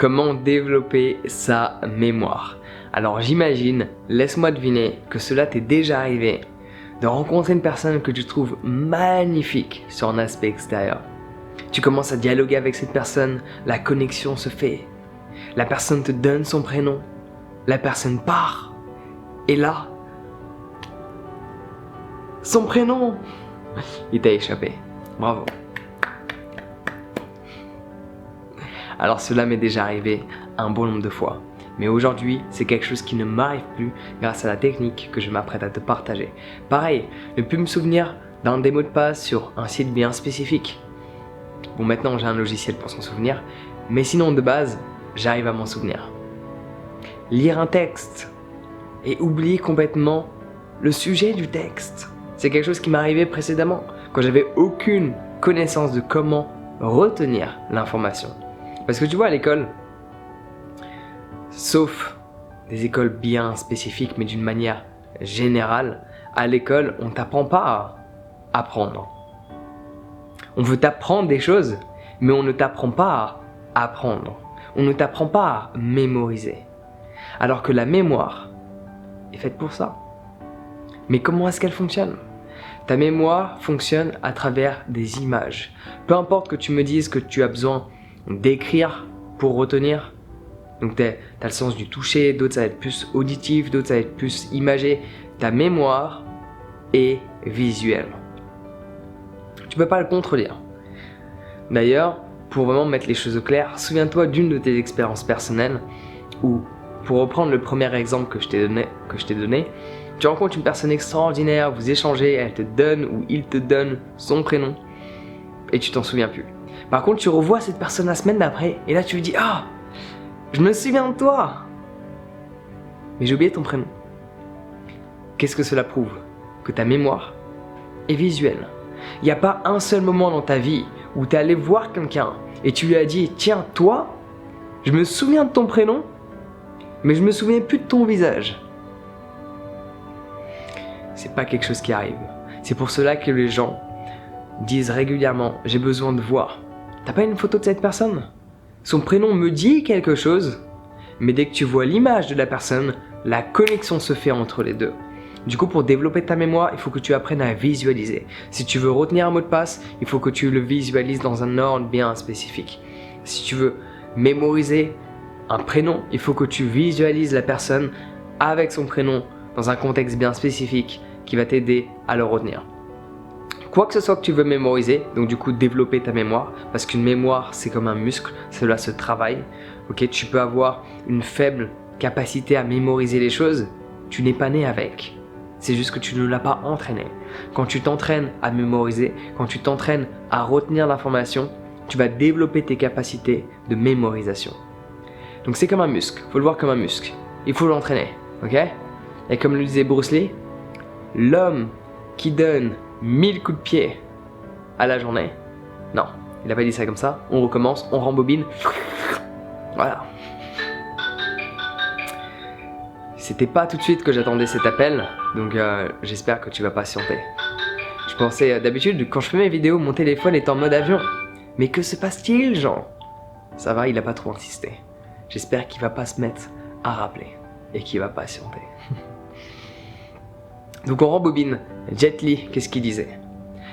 Comment développer sa mémoire? Alors j'imagine, laisse-moi deviner, que cela t'est déjà arrivé de rencontrer une personne que tu trouves magnifique sur un aspect extérieur. Tu commences à dialoguer avec cette personne, la connexion se fait. La personne te donne son prénom, la personne part. Et là, son prénom, il t'a échappé. Bravo. Alors cela m'est déjà arrivé un bon nombre de fois. Mais aujourd'hui, c'est quelque chose qui ne m'arrive plus grâce à la technique que je m'apprête à te partager. Pareil, ne plus me souvenir d'un des mots de passe sur un site bien spécifique. Bon, maintenant j'ai un logiciel pour s'en souvenir, mais sinon de base, j'arrive à m'en souvenir. Lire un texte et oublier complètement le sujet du texte. C'est quelque chose qui m'arrivait précédemment, quand j'avais aucune connaissance de comment retenir l'information. Parce que tu vois, à l'école, sauf des écoles bien spécifiques, mais d'une manière générale, à l'école, on t'apprend pas à apprendre. On veut t'apprendre des choses, mais on ne t'apprend pas à apprendre. On ne t'apprend pas à mémoriser. Alors que la mémoire est faite pour ça. Mais comment est-ce qu'elle fonctionne? Ta mémoire fonctionne à travers des images. Peu importe que tu me dises que tu as besoin d'écrire pour retenir. Donc t'as le sens du toucher, d'autres ça va être plus auditif, d'autres ça va être plus imagé. Ta mémoire est visuelle. Tu peux pas le contredire. D'ailleurs, pour vraiment mettre les choses au clair, souviens-toi d'une de tes expériences personnelles où, pour reprendre le premier exemple que je t'ai donné, tu rencontres une personne extraordinaire, vous échangez, elle te donne ou il te donne son prénom et tu t'en souviens plus. Par contre, tu revois cette personne la semaine d'après et là tu lui dis « Ah, je me souviens de toi, mais j'ai oublié ton prénom. » Qu'est-ce que cela prouve? Que ta mémoire est visuelle. Il n'y a pas un seul moment dans ta vie où tu es allé voir quelqu'un et tu lui as dit « Tiens, toi, je me souviens de ton prénom, mais je me souviens plus de ton visage. » C'est pas quelque chose qui arrive. C'est pour cela que les gens disent régulièrement « J'ai besoin de voir. » T'as pas une photo de cette personne? Son prénom me dit quelque chose, mais dès que tu vois l'image de la personne, la connexion se fait entre les deux. Du coup, pour développer ta mémoire, il faut que tu apprennes à visualiser. Si tu veux retenir un mot de passe, il faut que tu le visualises dans un ordre bien spécifique. Si tu veux mémoriser un prénom, il faut que tu visualises la personne avec son prénom dans un contexte bien spécifique qui va t'aider à le retenir. Quoi que ce soit que tu veux mémoriser, donc du coup développer ta mémoire, parce qu'une mémoire c'est comme un muscle, cela se travaille. Ok, tu peux avoir une faible capacité à mémoriser les choses, tu n'es pas né avec. C'est juste que tu ne l'as pas entraîné. Quand tu t'entraînes à mémoriser, quand tu t'entraînes à retenir l'information, tu vas développer tes capacités de mémorisation. Donc c'est comme un muscle, il faut le voir comme un muscle. Il faut l'entraîner, ok? Et comme le disait Bruce Lee, l'homme qui donne 1000 coups de pied à la journée. Non, il n'a pas dit ça comme ça. On recommence, on rembobine. Voilà. C'était pas tout de suite que j'attendais cet appel, donc j'espère que tu vas patienter. Je pensais d'habitude, quand je fais mes vidéos, mon téléphone est en mode avion. Mais que se passe-t-il, Jean? Ça va, il a pas trop insisté. J'espère qu'il va pas se mettre à rappeler et qu'il va patienter. Donc on rembobine. Jet Li, qu'est-ce qu'il disait?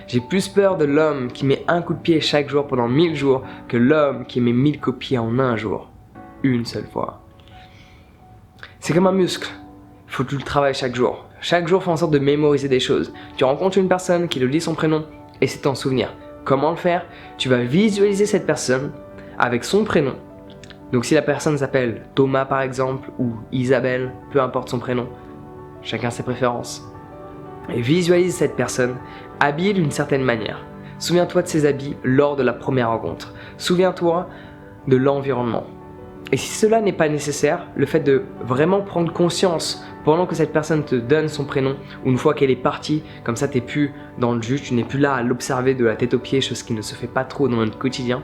J'ai plus peur de l'homme qui met un coup de pied chaque jour pendant 1000 jours que l'homme qui met 1000 coups de pied en un jour. Une seule fois. C'est comme un muscle. Il faut que tu le travailles chaque jour. Chaque jour, fais en sorte de mémoriser des choses. Tu rencontres une personne qui te dit son prénom et c'est ton souvenir. Comment le faire? Tu vas visualiser cette personne avec son prénom. Donc si la personne s'appelle Thomas par exemple ou Isabelle, peu importe son prénom, chacun ses préférences. Et visualise cette personne habillée d'une certaine manière. Souviens-toi de ses habits lors de la première rencontre. Souviens-toi de l'environnement. Et si cela n'est pas nécessaire, le fait de vraiment prendre conscience pendant que cette personne te donne son prénom ou une fois qu'elle est partie, comme ça t'es plus dans le jus, tu n'es plus là à l'observer de la tête aux pieds, chose qui ne se fait pas trop dans notre quotidien.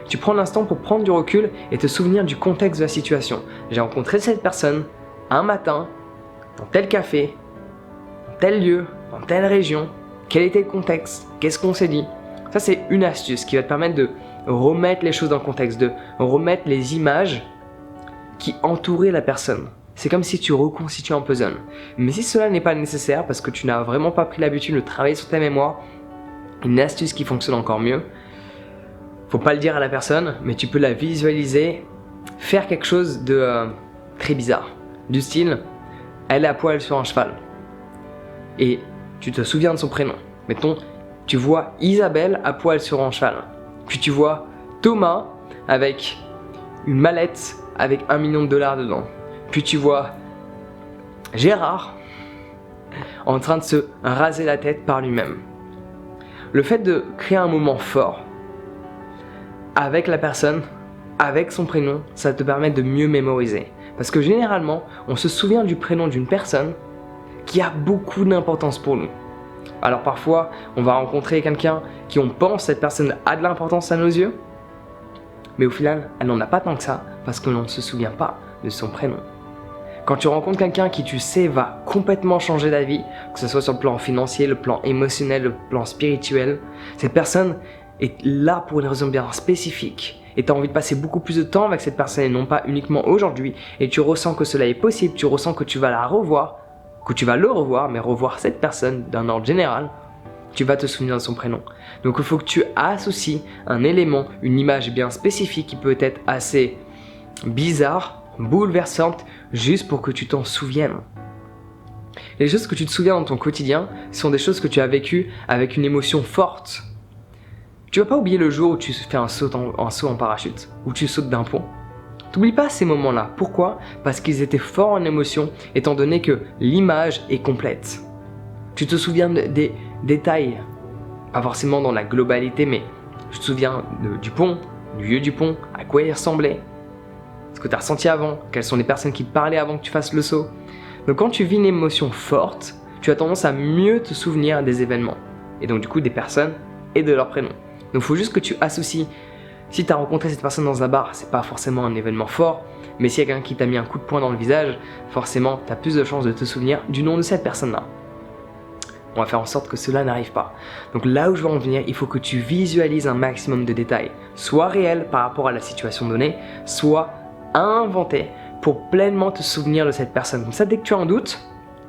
Tu prends l'instant pour prendre du recul et te souvenir du contexte de la situation. J'ai rencontré cette personne un matin, dans tel café, dans tel lieu, dans telle région. Quel était le contexte? Qu'est-ce qu'on s'est dit? Ça, c'est une astuce qui va te permettre de remettre les choses dans le contexte, de remettre les images qui entouraient la personne. C'est comme si tu reconstitues un puzzle. Mais si cela n'est pas nécessaire parce que tu n'as vraiment pas pris l'habitude de travailler sur ta mémoire, une astuce qui fonctionne encore mieux, faut pas le dire à la personne, mais tu peux la visualiser, faire quelque chose de très bizarre. Du style, elle est à poil sur un cheval. Et tu te souviens de son prénom. Mettons, tu vois Isabelle à poil sur un cheval. Puis tu vois Thomas avec une mallette avec $1 million dedans. Puis tu vois Gérard en train de se raser la tête par lui-même. Le fait de créer un moment fort avec la personne, avec son prénom, ça te permet de mieux mémoriser. Parce que généralement, on se souvient du prénom d'une personne qui a beaucoup d'importance pour nous. Alors parfois, on va rencontrer quelqu'un qui on pense cette personne a de l'importance à nos yeux, mais au final, elle n'en a pas tant que ça parce que l'on ne se souvient pas de son prénom. Quand tu rencontres quelqu'un qui tu sais va complètement changer ta vie, que ce soit sur le plan financier, le plan émotionnel, le plan spirituel, cette personne est là pour une raison bien spécifique. Et tu as envie de passer beaucoup plus de temps avec cette personne et non pas uniquement aujourd'hui. Et tu ressens que cela est possible, tu ressens que tu vas la revoir, que tu vas le revoir, mais revoir cette personne d'un ordre général, tu vas te souvenir de son prénom. Donc il faut que tu associes un élément, une image bien spécifique qui peut être assez bizarre, bouleversante, juste pour que tu t'en souviennes. Les choses que tu te souviens dans ton quotidien sont des choses que tu as vécues avec une émotion forte. Tu vas pas oublier le jour où tu fais un saut en parachute, où tu sautes d'un pont. T'oublies pas ces moments-là. Pourquoi ? Parce qu'ils étaient forts en émotion, étant donné que l'image est complète. Tu te souviens des détails, pas forcément dans la globalité, mais tu te souviens du pont, du lieu du pont, à quoi il ressemblait, ce que tu as ressenti avant, quelles sont les personnes qui te parlaient avant que tu fasses le saut. Donc quand tu vis une émotion forte, tu as tendance à mieux te souvenir des événements, et donc du coup des personnes et de leur prénom. Donc il faut juste que tu associes. Si tu as rencontré cette personne dans un bar, c'est pas forcément un événement fort, mais s'il y a quelqu'un qui t'a mis un coup de poing dans le visage, forcément tu as plus de chances de te souvenir du nom de cette personne-là. On va faire en sorte que cela n'arrive pas. Donc là où je veux en venir, il faut que tu visualises un maximum de détails, soit réels par rapport à la situation donnée, soit inventés pour pleinement te souvenir de cette personne. Comme ça, dès que tu as un doute,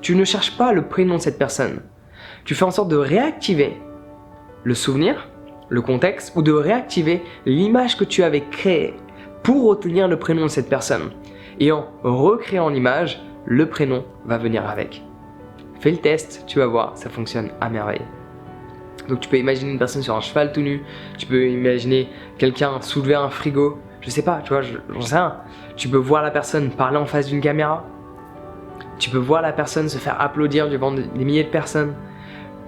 tu ne cherches pas le prénom de cette personne. Tu fais en sorte de réactiver le souvenir, le contexte, ou de réactiver l'image que tu avais créée pour retenir le prénom de cette personne. Et en recréant l'image, le prénom va venir avec. Fais le test, tu vas voir, ça fonctionne à merveille. Donc tu peux imaginer une personne sur un cheval tout nu, tu peux imaginer quelqu'un soulever un frigo, je sais pas, tu vois, j'en sais rien. Tu peux voir la personne parler en face d'une caméra, tu peux voir la personne se faire applaudir devant des milliers de personnes.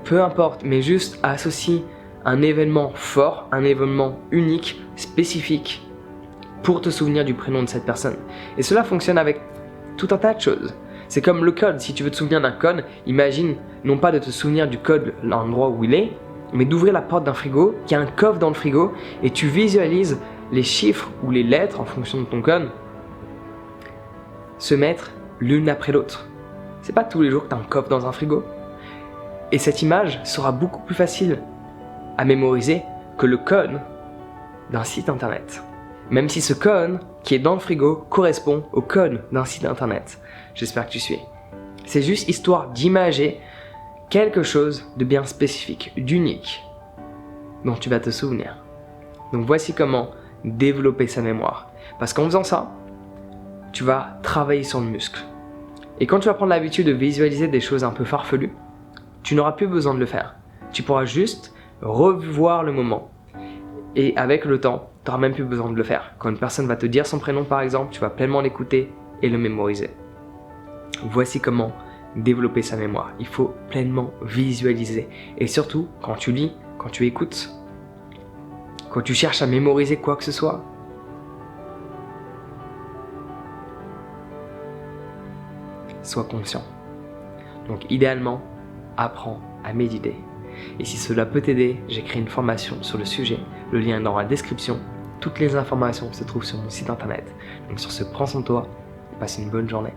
Peu importe, mais juste associe un événement fort, un événement unique, spécifique, pour te souvenir du prénom de cette personne. Et cela fonctionne avec tout un tas de choses. C'est comme le code, si tu veux te souvenir d'un code, imagine non pas de te souvenir du code à l'endroit où il est, mais d'ouvrir la porte d'un frigo, qu'il y a un coffre dans le frigo, et tu visualises les chiffres ou les lettres en fonction de ton code se mettre l'une après l'autre. C'est pas tous les jours que tu as un coffre dans un frigo. Et cette image sera beaucoup plus facile à mémoriser que le code d'un site internet. Même si ce code qui est dans le frigo correspond au code d'un site internet. J'espère que tu suis. C'est juste histoire d'imager quelque chose de bien spécifique, d'unique, dont tu vas te souvenir. Donc voici comment développer sa mémoire. Parce qu'en faisant ça, tu vas travailler sur le muscle. Et quand tu vas prendre l'habitude de visualiser des choses un peu farfelues, tu n'auras plus besoin de le faire. Tu pourras juste revoir le moment. Et avec le temps, tu n'auras même plus besoin de le faire. Quand une personne va te dire son prénom par exemple, tu vas pleinement l'écouter et le mémoriser. Voici comment développer sa mémoire. Il faut pleinement visualiser. Et surtout, quand tu lis, quand tu écoutes, quand tu cherches à mémoriser quoi que ce soit, sois conscient. Donc idéalement, apprends à méditer. Et si cela peut t'aider, j'ai créé une formation sur le sujet. Le lien est dans la description. Toutes les informations se trouvent sur mon site internet. Donc sur ce, prends soin de toi, passe une bonne journée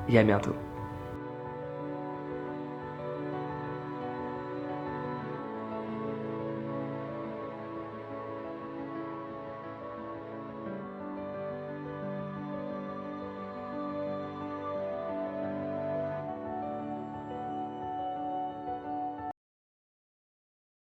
et à bientôt.